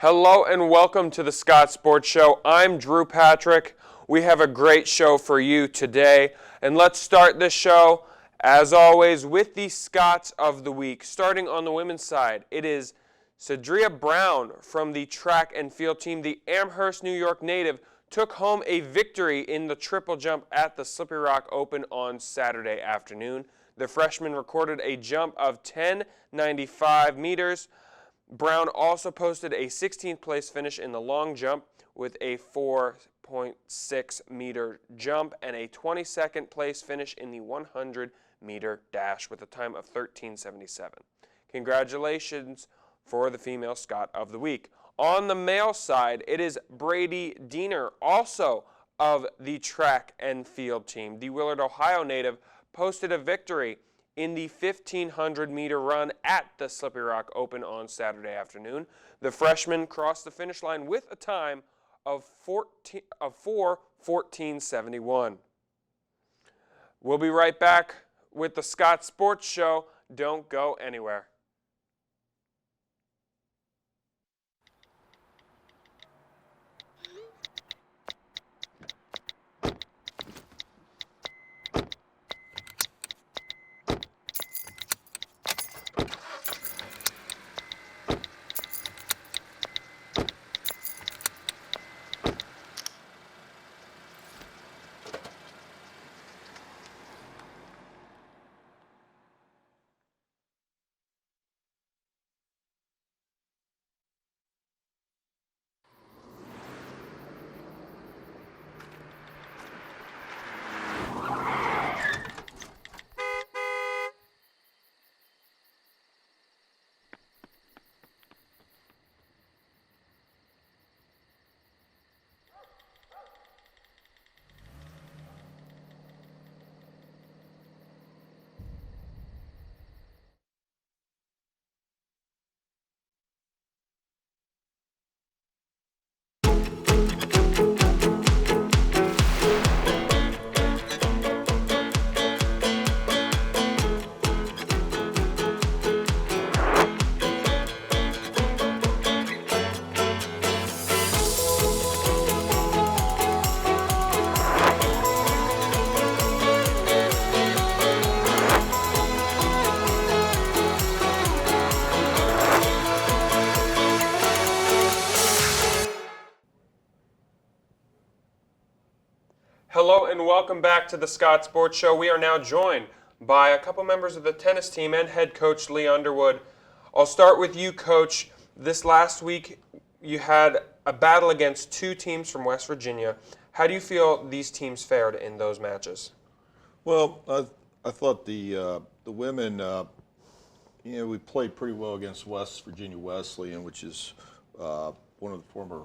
Hello and welcome to the Scots Sports Show. I'm Drew Patrick. We have a great show for you today. And let's start this show, as always, with the Scots of the Week. Starting on the women's side, it is Cedria Brown from the track and field team. The Amherst, New York native took home a victory in the triple jump at the Slippery Rock Open on Saturday afternoon. The freshman recorded a jump of 10.95 meters. Brown also posted a 16th place finish in the long jump with a 4.6 meter jump and a 22nd place finish in the 100 meter dash with a time of 13.77. Congratulations for the female Scot of the Week. On the male side, it is Brady Diener, also of the track and field team. The Willard, Ohio native posted a victory in the 1,500 meter run at the Slippery Rock Open on Saturday afternoon. The freshman crossed the finish line with a time of 4:14.71. We'll be right back with the Scots Sports Show. Don't go anywhere. Hello and welcome back to the Scots Sports Show. We are now joined by a couple members of the tennis team and head coach Lee Underwood. I'll start with you, Coach. This last week you had a battle against two teams from West Virginia. How do you feel these teams fared in those matches? Well, I thought the women, we played pretty well against West Virginia Wesleyan, which is one of the former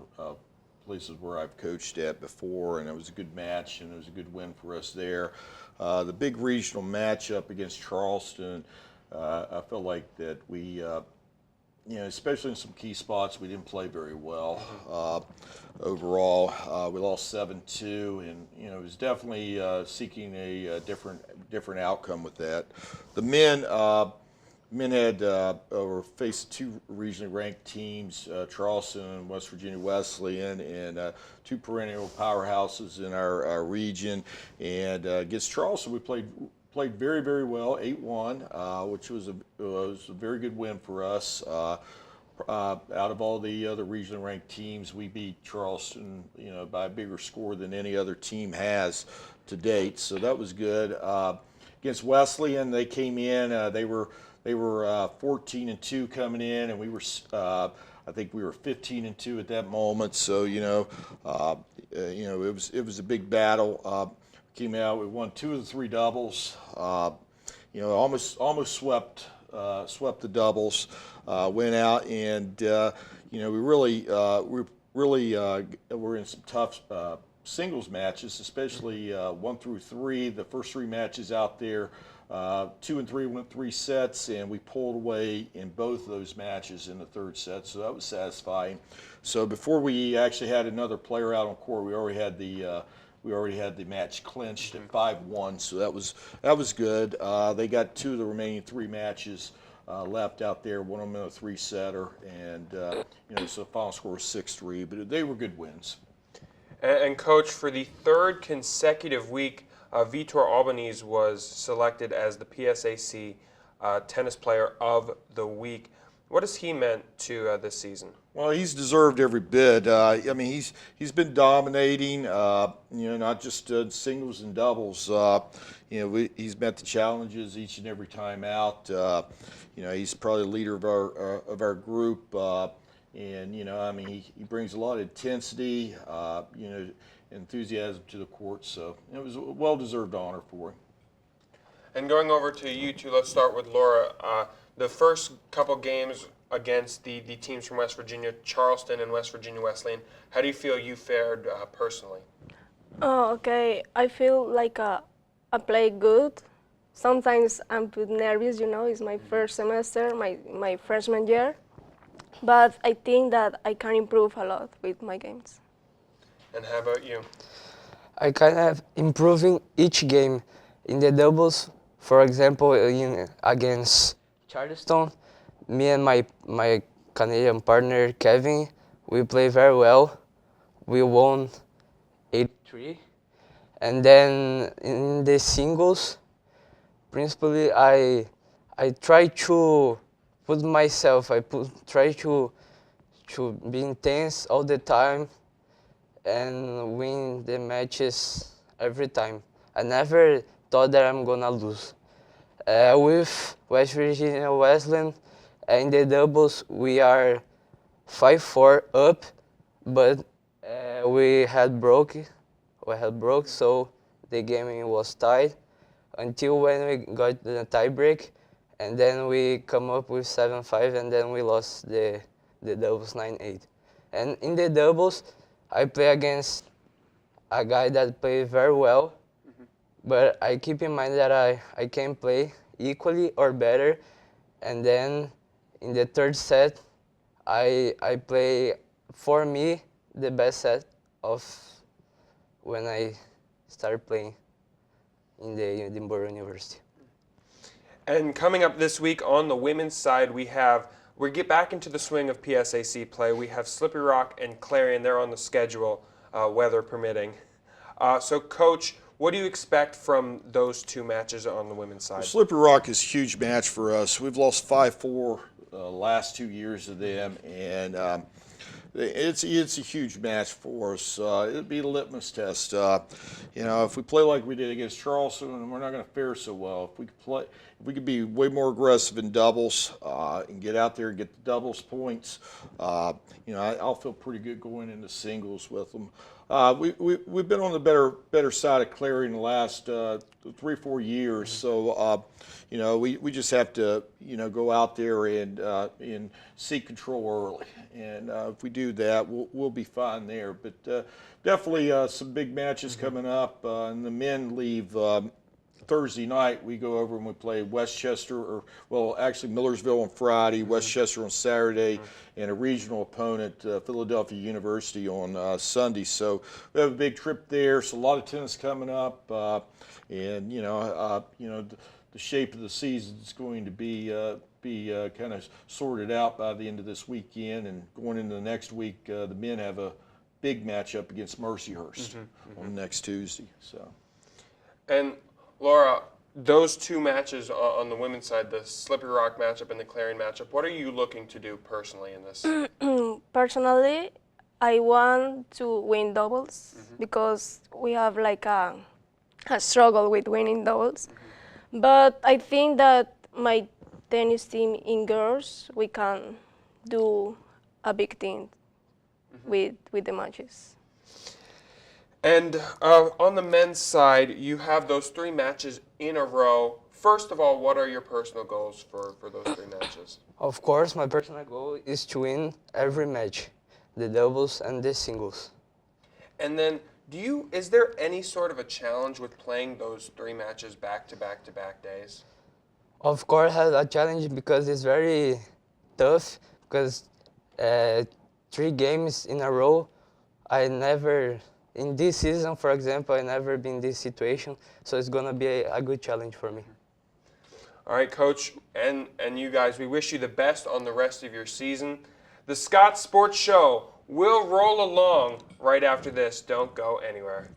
places where I've coached at before, and it was a good match, and it was a good win for us there. The big regional matchup against Charleston, I felt like that we, especially in some key spots, we didn't play very well. Overall, we lost 7-2, and it was definitely seeking a different outcome with that. The men had or faced two regionally ranked teams, Charleston and West Virginia Wesleyan, and two perennial powerhouses in our region. And against Charleston, we played very, very well, 8-1, which was a very good win for us. Out of all the other regionally ranked teams, we beat Charleston, by a bigger score than any other team has to date. So that was good. Against Wesleyan, they came in. They were 14-2 coming in, and we were, I think we were 15-2 at that moment. So it was a big battle. Came out, we won 2 of the 3 doubles. Almost swept the doubles. Went out, and we really were in some tough singles matches, especially 1 through 3. The first 3 matches out there. 2 and 3 went 3 sets, and we pulled away in both of those matches in the 3rd set, so that was satisfying. So before we actually had another player out on court, we already had the match clinched at 5-1, so that was good. They got 2 of the remaining 3 matches left out there, one of them in a three-setter, and so the final score was 6-3. But they were good wins. And Coach, for the third consecutive week, Vitor Albanese was selected as the PSAC Tennis Player of the Week. What has he meant to this season? Well, he's deserved every bit. I mean, he's been dominating. Not just singles and doubles. He's met the challenges each and every time out. He's probably the leader of our group. He brings a lot of intensity, enthusiasm to the court. So it was a well-deserved honor for him. And going over to you two, let's start with Laura. The first couple games against the teams from West Virginia, Charleston and West Virginia Wesleyan, how do you feel you fared personally? Oh, okay. I feel like I play good. Sometimes I'm a bit nervous, it's my first semester, my freshman year. But I think that I can improve a lot with my games. And how about you? I kind of improving each game. In the doubles, for example, against Charleston, me and my Canadian partner Kevin, we play very well. We won 8-3. And then in the singles, principally I try to put myself, try to be intense all the time and win the matches every time. I never thought that I'm gonna lose. With West Virginia Wesleyan, in the doubles we are 5-4 up, but we had broke, so the game was tied until when we got the tie break, and then we come up with 7-5, and then we lost the doubles 9-8. And in the doubles, I play against a guy that plays very well, but I keep in mind that I can play equally or better, and then in the third set, I play, for me, the best set of when I started playing in the Edinboro University. And coming up this week on the women's side, we get back into the swing of PSAC play. We have Slippery Rock and Clarion. They're on the schedule, weather permitting. So, Coach, what do you expect from those two matches on the women's side? Slippery Rock is a huge match for us. We've lost 5-4 last 2 years to them, and it's a huge match for us. It'll be a litmus test. If we play like we did against Charleston, we're not going to fare so well. If we could be way more aggressive in doubles and get out there and get the doubles points, I'll feel pretty good going into singles with them. We've been on the better side of Clarion the last 3-4 years, so we just have to go out there and seek control early, and if we do that, we'll be fine there. But definitely some big matches coming up, and the men leave Thursday night. We go over and we play Westchester, actually Millersville on Friday, Westchester on Saturday, and a regional opponent, Philadelphia University, on Sunday. So we have a big trip there. So a lot of tennis coming up, and the shape of the season is going to be kind of sorted out by the end of this weekend, and going into the next week, the men have a big matchup against Mercyhurst on next Tuesday. So. And Laura, those two matches on the women's side, the Slippery Rock matchup and the Clarion matchup, what are you looking to do personally in this? Personally, I want to win doubles because we have like a struggle with winning doubles. But I think that my tennis team in girls, we can do a big thing with the matches. And on the men's side, you have those 3 matches in a row. First of all, what are your personal goals for those 3 matches? Of course, my personal goal is to win every match, the doubles and the singles. And then, is there any sort of a challenge with playing those 3 matches back-to-back-to-back days? Of course, has a challenge because it's very tough. Because 3 games in a row, in this season, for example, I never been in this situation, so it's gonna be a good challenge for me. All right, Coach, and you guys, we wish you the best on the rest of your season. The Scots Sports Show will roll along right after this. Don't go anywhere.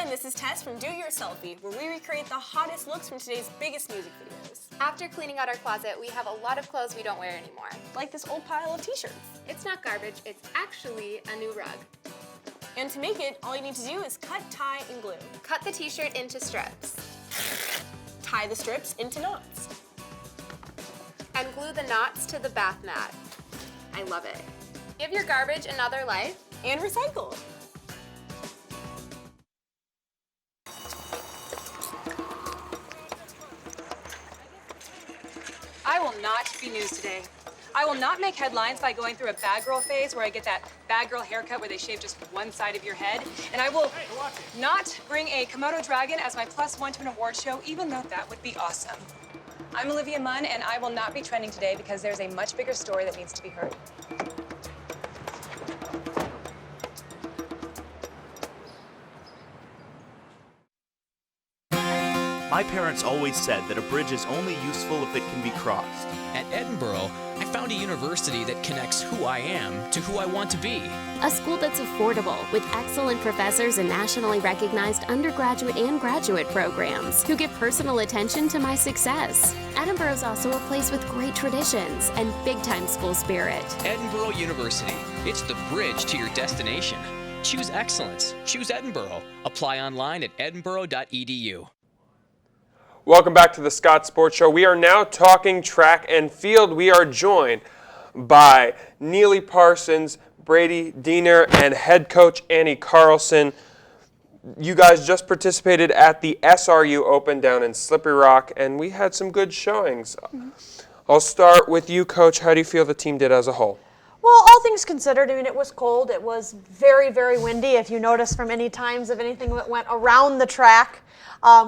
This is Tess from Do Your Selfie, where we recreate the hottest looks from today's biggest music videos. After cleaning out our closet, we have a lot of clothes we don't wear anymore. Like this old pile of t-shirts. It's not garbage, it's actually a new rug. And to make it, all you need to do is cut, tie, and glue. Cut the t-shirt into strips. Tie the strips into knots. And glue the knots to the bath mat. I love it. Give your garbage another life. And recycle. I will not be news today. I will not make headlines by going through a bad girl phase where I get that bad girl haircut where they shave just one side of your head. And I will not bring a Komodo dragon as my +1 to an award show, even though that would be awesome. I'm Olivia Munn, and I will not be trending today because there's a much bigger story that needs to be heard. My parents always said that a bridge is only useful if it can be crossed. At Edinboro, I found a university that connects who I am to who I want to be. A school that's affordable with excellent professors and nationally recognized undergraduate and graduate programs who give personal attention to my success. Edinboro is also a place with great traditions and big-time school spirit. Edinboro University. It's the bridge to your destination. Choose excellence. Choose Edinboro. Apply online at edinboro.edu. Welcome back to the Scots Sports Show. We are now talking track and field. We are joined by Neely Parsons, Brady Diener, and head coach Annie Carlson. You guys just participated at the SRU Open down in Slippery Rock, and we had some good showings. I'll start with you, Coach. How do you feel the team did as a whole? Well, all things considered, I mean, it was cold. It was very, very windy. If you notice from any times of anything that went around the track,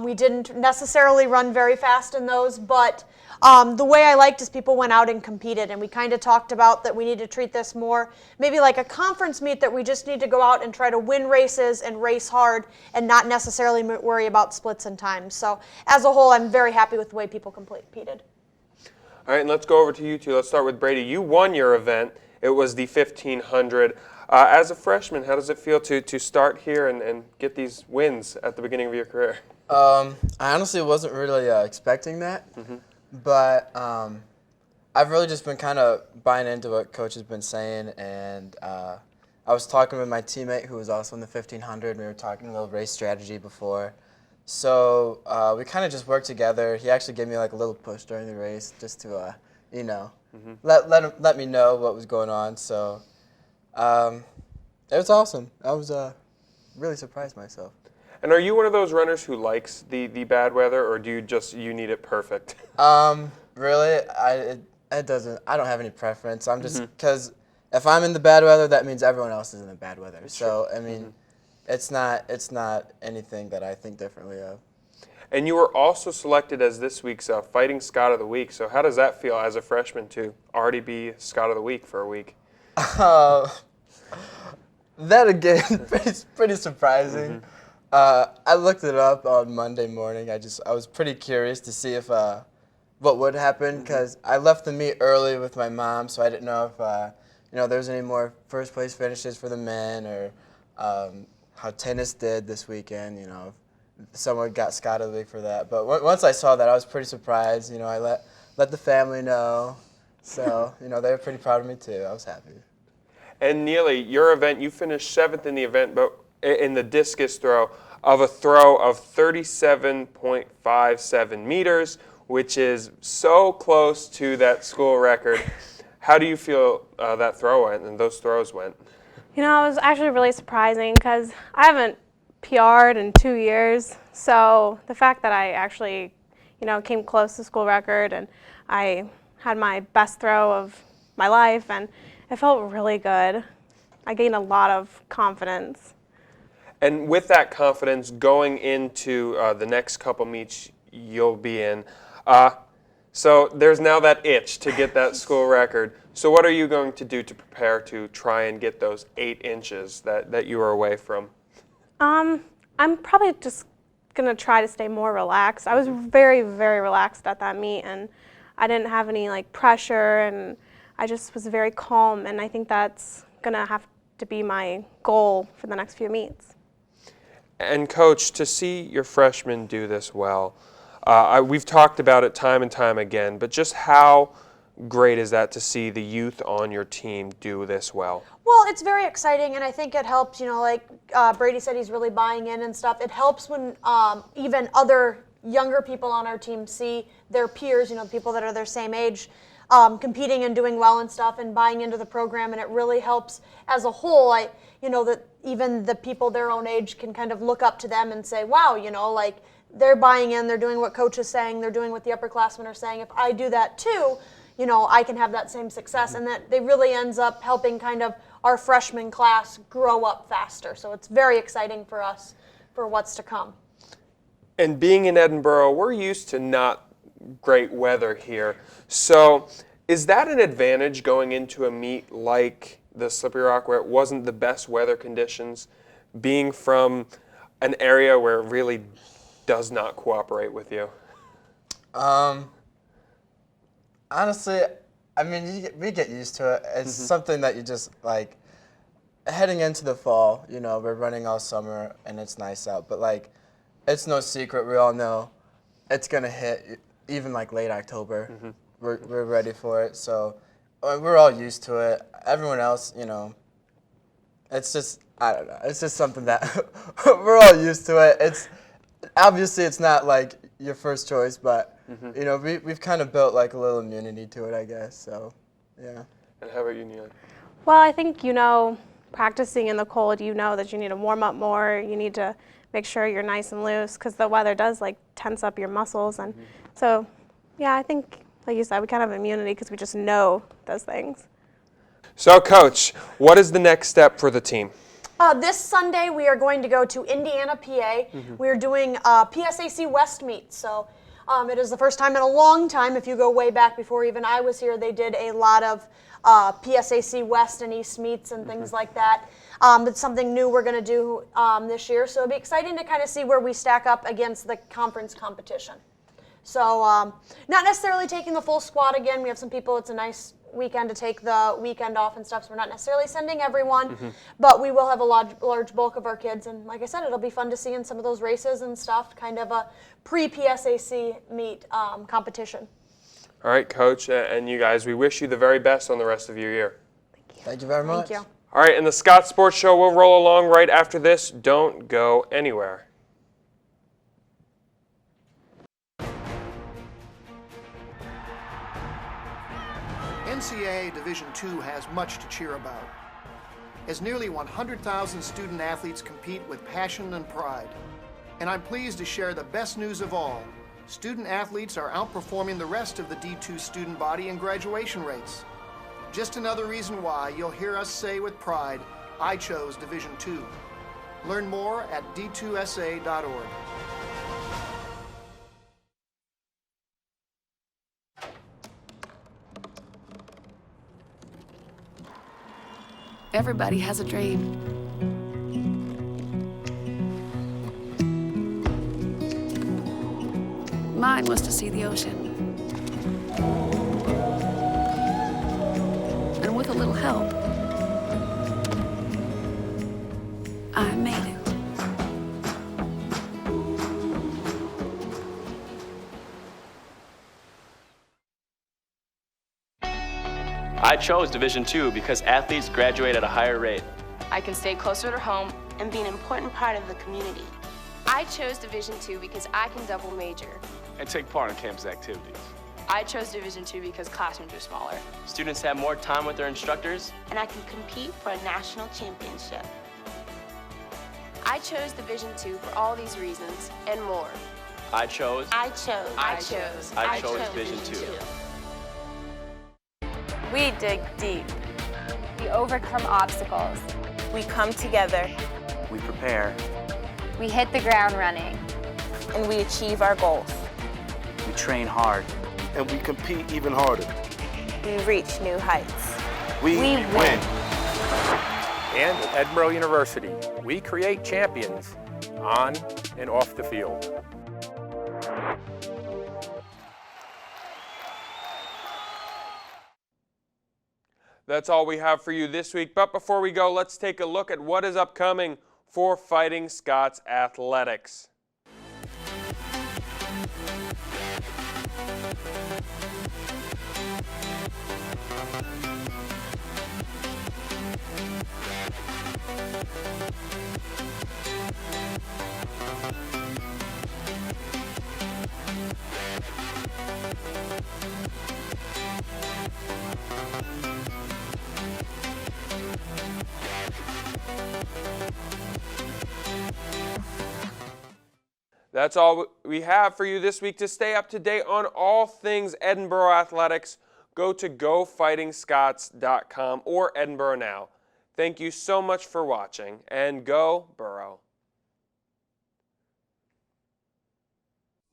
we didn't necessarily run very fast in those, but the way I liked is people went out and competed, and we kind of talked about that we need to treat this more maybe like a conference meet, that we just need to go out and try to win races and race hard and not necessarily worry about splits and times. So as a whole, I'm very happy with the way people competed. All right, and let's go over to you two. Let's start with Brady. You won your event. It was the 1500. As a freshman, how does it feel to start here and get these wins at the beginning of your career? I honestly wasn't really expecting that, but I've really just been kind of buying into what Coach has been saying, and I was talking with my teammate who was also in the 1500, and we were talking a little race strategy before. So we kind of just worked together. He actually gave me like a little push during the race just to, you know, let me know what was going on. So it was awesome. I was really surprised myself. And are you one of those runners who likes the bad weather, or do you need it perfect? Really, it doesn't. I don't have any preference. I'm just because if I'm in the bad weather, that means everyone else is in the bad weather. So I mean, it's not anything that I think differently of. And you were also selected as this week's Fighting Scot of the Week. So how does that feel as a freshman to already be Scot of the Week for a week? That again, pretty surprising. I looked it up on Monday morning. I was pretty curious to see if what would happen, because I left the meet early with my mom, so I didn't know if there was any more first place finishes for the men, or how tennis did this weekend. You know, if someone got Scott of the Week for that. But once I saw that, I was pretty surprised. You know, I let the family know, so they were pretty proud of me too. I was happy. And Neely, your event, you finished 7th in the event, but in the discus throw of 37.57 meters, which is so close to that school record. How do you feel that throw went and those throws went? You know, it was actually really surprising because I haven't PR'd in 2 years. So the fact that I actually, came close to school record and I had my best throw of my life, and it felt really good. I gained a lot of confidence. And with that confidence going into the next couple meets you'll be in, so there's now that itch to get that school record. So what are you going to do to prepare to try and get those 8 inches that you were away from? I'm probably just going to try to stay more relaxed. I was very, very relaxed at that meet, and I didn't have any pressure, and I just was very calm, and I think that's going to have to be my goal for the next few meets. And Coach, to see your freshmen do this well, we've talked about it time and time again, but just how great is that to see the youth on your team do this well? Well, it's very exciting, and I think it helps, like Brady said, he's really buying in and stuff. It helps when even other younger people on our team see their peers, people that are their same age, competing and doing well and stuff and buying into the program, and it really helps as a whole. That even the people their own age can kind of look up to them and say, wow, they're buying in, they're doing what coach is saying, they're doing what the upperclassmen are saying. If I do that too, I can have that same success, and that they really ends up helping kind of our freshman class grow up faster. So it's very exciting for us for what's to come. And being in Edinboro, we're used to not great weather here. So is that an advantage going into a meet like the Slippery Rock where it wasn't the best weather conditions, being from an area where it really does not cooperate with you? Honestly, we get used to it. It's something that you just heading into the fall, we're running all summer and it's nice out, but it's no secret. We all know it's going to hit even late October. We're ready for it. So we're all used to it. Everyone else, it's just, I don't know. It's just something that we're all used to it. It's obviously it's not your first choice, but we've kind of built a little immunity to it, I guess. So, yeah. And how about you, Neil? Well, I think practicing in the cold, that you need to warm up more. You need to make sure you're nice and loose because the weather does tense up your muscles, and so yeah, I think like you said, we kind of have immunity because we just know those things. So, Coach, what is the next step for the team? This Sunday, we are going to go to Indiana, PA. We are doing PSAC West meet. So it is the first time in a long time. If you go way back before even I was here, they did a lot of PSAC West and East meets and things like that. It's something new we're going to do this year. So it'll be exciting to kind of see where we stack up against the conference competition. So not necessarily taking the full squad again. We have some people, it's a nice weekend to take the weekend off and stuff, so we're not necessarily sending everyone, but we will have a large bulk of our kids, and like I said, it'll be fun to see in some of those races and stuff, kind of a pre-PSAC meet competition. All right, Coach, and you guys, we wish you the very best on the rest of your year. Thank you very much. Thank you. All right, and the Scots Sports Show will roll along right after this. Don't go anywhere. NCAA Division II has much to cheer about, as nearly 100,000 student athletes compete with passion and pride. And I'm pleased to share the best news of all. Student athletes are outperforming the rest of the D2 student body in graduation rates. Just another reason why you'll hear us say with pride, I chose Division II. Learn more at d2sa.org. Everybody has a dream. Mine was to see the ocean. And with a little help, I made it. I chose Division II because athletes graduate at a higher rate. I can stay closer to home and be an important part of the community. I chose Division II because I can double major. And take part in campus activities. I chose Division II because classrooms are smaller. Students have more time with their instructors. And I can compete for a national championship. I I chose Division II for all these reasons and more. I chose Division II. We dig deep. We overcome obstacles. We come together. We prepare. We hit the ground running. And we achieve our goals. We train hard. And we compete even harder. We reach new heights. We win. And at Edinboro University, we create champions on and off the field. That's all we have for you this week. But before we go, let's take a look at what is upcoming for Fighting Scots Athletics. That's all we have for you this week. To stay up to date on all things Edinboro athletics, go to GoFightingScots.com or Edinboro Now. Thank you so much for watching, and go Borough.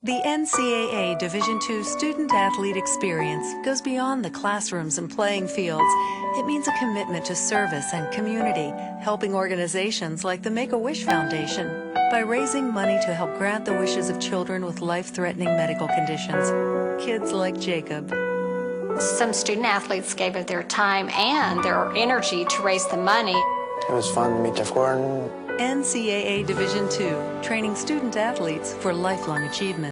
The NCAA Division II Student Athlete Experience goes beyond the classrooms and playing fields. It means a commitment to service and community, helping organizations like the Make-A-Wish Foundation by raising money to help grant the wishes of children with life-threatening medical conditions. Kids like Jacob. Some student athletes gave of their time and their energy to raise the money. It was fun to meet Jeff Gordon. NCAA Division II, training student athletes for lifelong achievement.